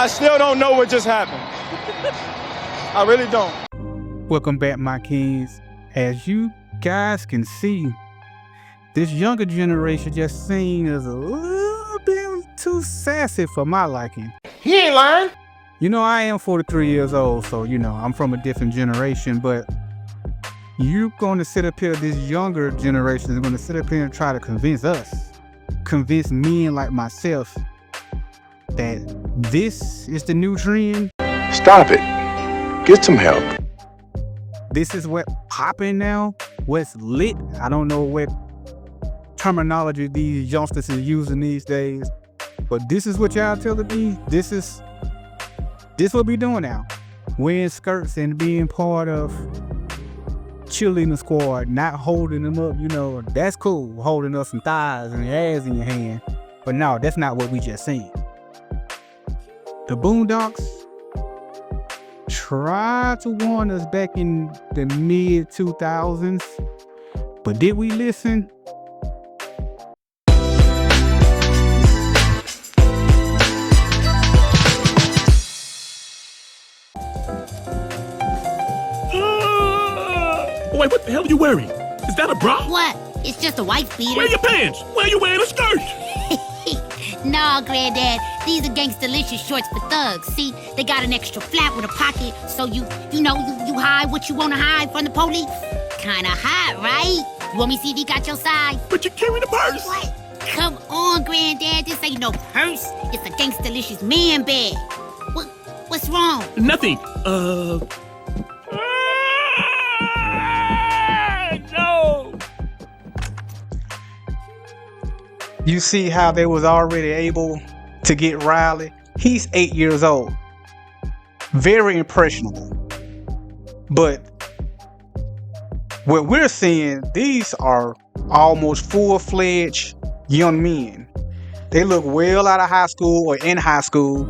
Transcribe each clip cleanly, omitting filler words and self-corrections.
I still don't know what just happened. I really don't. Welcome back, my kings. As you guys can see, this younger generation just seems a little bit too sassy for my liking. He ain't lying. You know, I am 43 years old, so, you know, I'm from a different generation, but you're going to sit up here, this younger generation is going to sit up here and try to convince men like myself that this is the new trend. Stop it. Get some help. This is what popping now, what's lit. I don't know what terminology these youngsters are using these days, but this is what y'all telling me. This what we doing now. Wearing skirts and being part of cheerleading squad, not holding them up, you know, that's cool, holding up some thighs and your ass in your hand. But no, that's not what we just seen. The Boondocks tried to warn us back in the mid 2000s, but did we listen? Wait, what the hell are you wearing? Is that a bra? What? It's just a wife beater. Wear your pants. Why are you wearing a skirt? Nah, Granddad. These are gangsta-licious shorts for thugs. See, they got an extra flap with a pocket, so you hide what you want to hide from the police. Kinda hot, right? You want me to see if he got your side? But you're carrying a purse. What? Come on, Granddad. This ain't no purse. It's a gangsta-licious man bag. What's wrong? Nothing. No. You see how they was already able to get Riley? He's 8 years old. Very impressionable. But what we're seeing, these are almost full-fledged young men. They look well out of high school or in high school,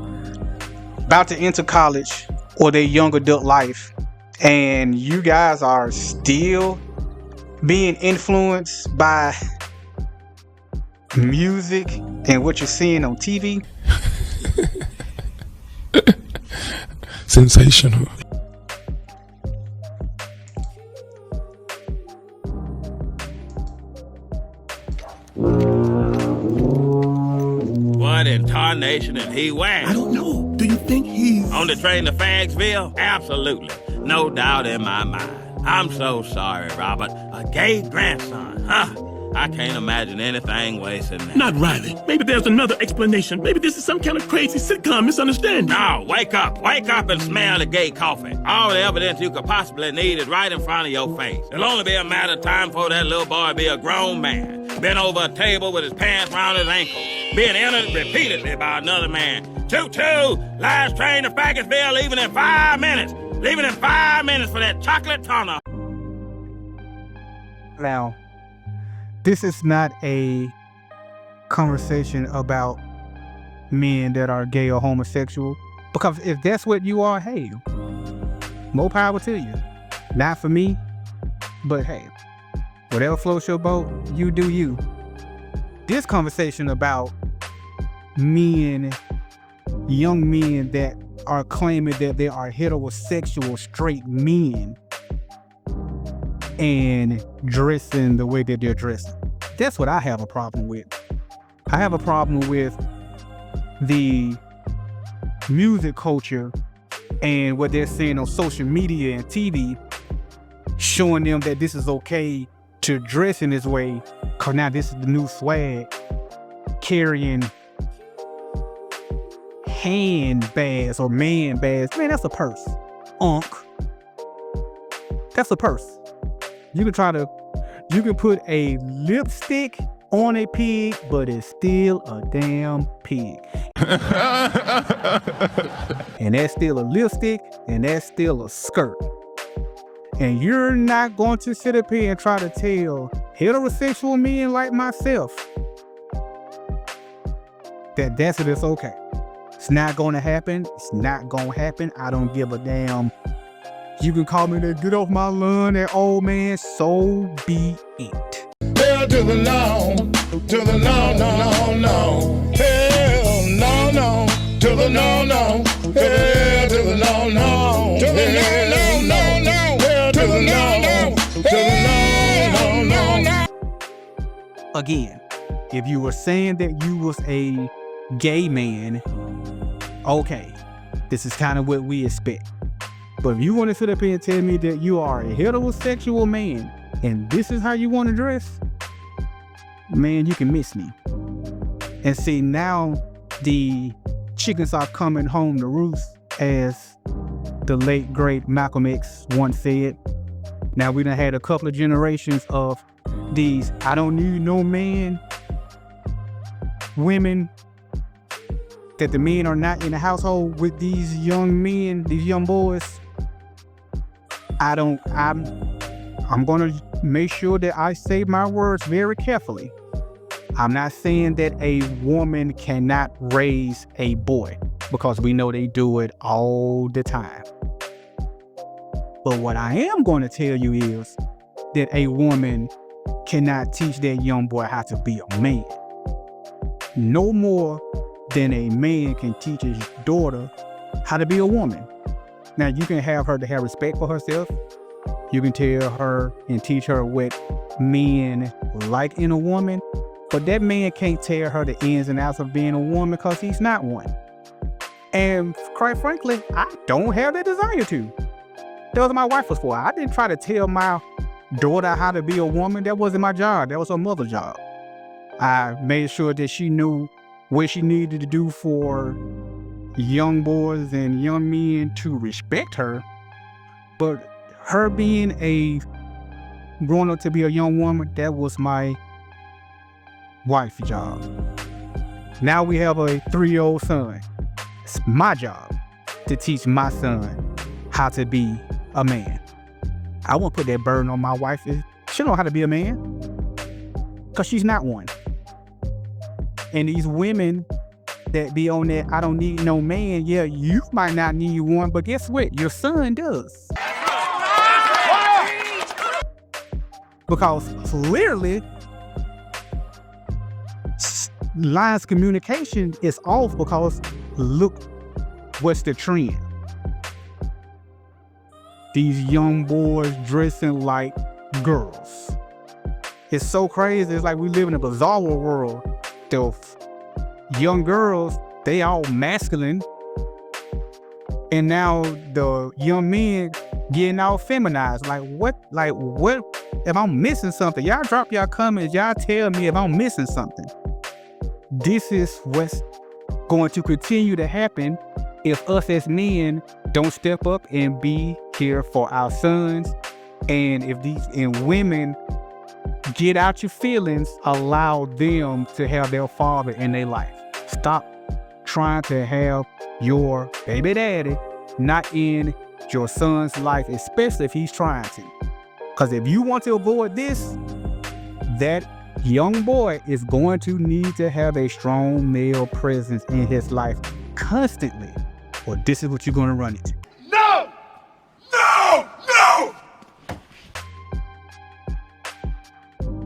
about to enter college or their young adult life. And you guys are still being influenced by music and what you're seeing on TV. Sensational. What in tarnation is he wearing? I don't know. Do you think he's On the train to Fagsville? Absolutely. No doubt in my mind. I'm so sorry, Robert. A gay grandson, huh? I can't imagine anything worse than that. Not Riley? Maybe there's another explanation. Maybe this is some kind of crazy sitcom misunderstanding. No, wake up and smell the gay coffee. All the evidence you could possibly need is right in front of your face. It'll only be a matter of time before that little boy be a grown man, bent over a table with his pants around his ankles, being entered repeatedly by another man. Choo-choo, last train to Faggetsville, leaving in 5 minutes. Leaving in 5 minutes for that chocolate tunnel. Now, this is not a conversation about men that are gay or homosexual, because if that's what you are, hey, more power to you. Not for me, but hey, whatever floats your boat, you do you. This conversation about men, young men that are claiming that they are heterosexual straight men and dressing the way that they're dressing. That's what I have a problem with. I have a problem with the music culture and what they're saying on social media and TV, showing them that this is okay to dress in this way, because now this is the new swag, carrying handbags or man bags. Man, that's a purse. That's a purse. You can put a lipstick on a pig, but it's still a damn pig. And that's still a lipstick, and that's still a skirt. And you're not going to sit up here and try to tell heterosexual men like myself that that's it, it's okay. It's not going to happen. It's not going to happen. I don't give a damn. You can call me that get off my lawn, that old man, so be it. Hell to the no, no, no, no. Hell no, no, to the the no, no. Hell to the no, no. To the no, no, no, no. Hell to the no, no. To the no, no, no. Again, if you were saying that you was a gay man, okay, this is kind of what we expect. But if you want to sit up here and tell me that you are a heterosexual man and this is how you want to dress, man, you can miss me. And see, now the chickens are coming home to roost, as the late great Malcolm X once said. Now we done had a couple of generations of these I don't need no man women, that the men are not in the household with these young men, these young boys. I'm gonna make sure that I say my words very carefully. I'm not saying that a woman cannot raise a boy, because we know they do it all the time. But what I am going to tell you is that a woman cannot teach that young boy how to be a man. No more than a man can teach his daughter how to be a woman. Now, you can have her to have respect for herself. You can tell her and teach her what men like in a woman. But that man can't tell her the ins and outs of being a woman, because he's not one. And quite frankly, I don't have that desire to. That was what my wife was for. I didn't try to tell my daughter how to be a woman. That wasn't my job. That was her mother's job. I made sure that she knew what she needed to do for young boys and young men to respect her. But her being growing up to be a young woman, that was my wife's job. Now we have a 3-year-old son. It's my job to teach my son how to be a man. I won't put that burden on my wife. She know how to be a man, because she's not one. And these women that be on that I don't need no man, yeah, you might not need one, but guess what? Your son does. Because clearly, lines of communication is off, because look what's the trend. These young boys dressing like girls. It's so crazy. It's like we live in a bizarre world. The young girls, they all masculine. And now the young men getting all feminized. Like what if I'm missing something? Y'all drop y'all comments. Y'all tell me if I'm missing something. This is what's going to continue to happen if us as men don't step up and be here for our sons. And if women get out your feelings, allow them to have their father in their life. Stop trying to have your baby daddy not in your son's life, especially if he's trying to. Because if you want to avoid this, that young boy is going to need to have a strong male presence in his life constantly, or this is what you're going to run into. No! No! No!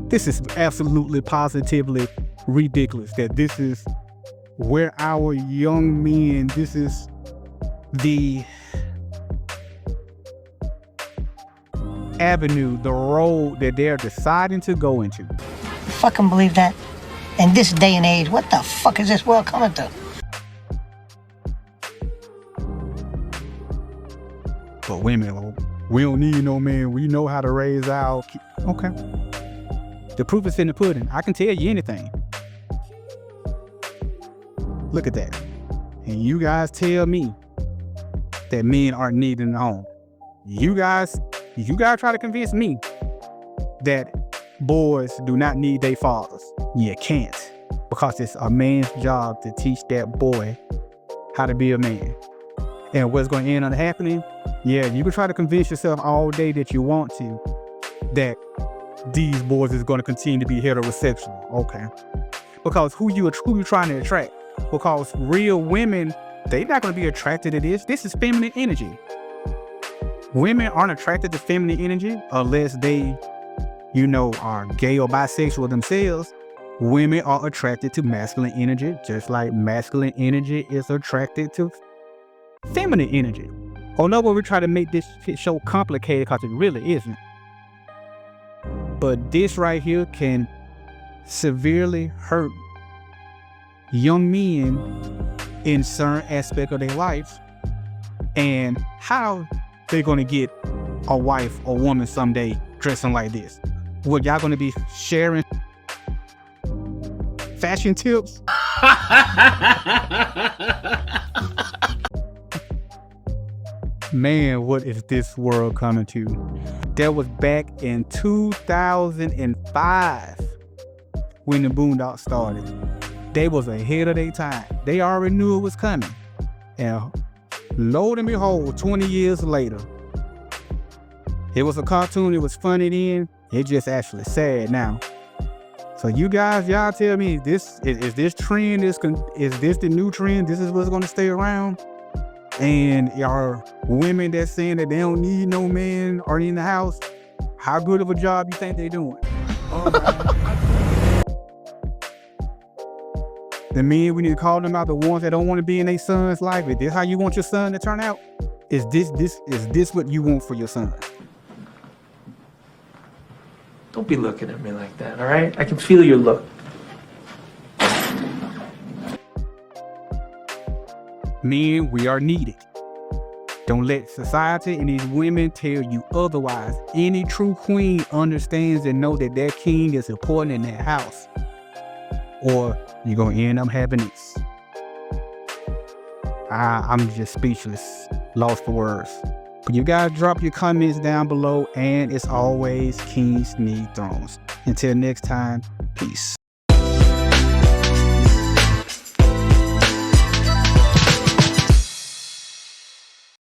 This is absolutely positively ridiculous that this is where our young men, this is the avenue, the road that they're deciding to go into. Fucking believe that? In this day and age, what the fuck is this world coming to? But women, we don't need no man. We know how to raise our kids. Okay. The proof is in the pudding. I can tell you anything. Look at that. And you guys tell me that men aren't needed in the home. You guys try to convince me that boys do not need their fathers. You can't, because it's a man's job to teach that boy how to be a man. And what's going to end up happening? Yeah, you can try to convince yourself all day that you want to, that these boys is going to continue to be heterosexual. Okay. Because who you trying to attract? Because real women, they're not going to be attracted to this. This is feminine energy. Women aren't attracted to feminine energy unless they, are gay or bisexual themselves. Women are attracted to masculine energy, just like masculine energy is attracted to feminine energy. Although we try to make this shit show complicated because it really isn't. But this right here can severely hurt young men in certain aspect of their life, and how they're going to get a wife or woman someday dressing like this. What, y'all going to be sharing fashion tips? Man, what is this world coming to? That was back in 2005 when the Boondocks started. They was ahead of their time. They already knew it was coming. And lo and behold, 20 years later, it was a cartoon, it was funny then, it's just actually sad now. So you guys, y'all tell me, is this trend, is this the new trend? This is what's gonna stay around? And are women that saying that they don't need no man or in the house, how good of a job you think they're doing? The men, we need to call them out, the ones that don't want to be in their son's life. Is this how you want your son to turn out? Is this what you want for your son? Don't be looking at me like that, all right? I can feel your look. Men, we are needed. Don't let society and these women tell you otherwise. Any true queen understands and know that their king is important in their house, or you're gonna end up having this. I'm just speechless, lost for words. But you guys drop your comments down below, and as always, kings need thrones. Until next time, peace.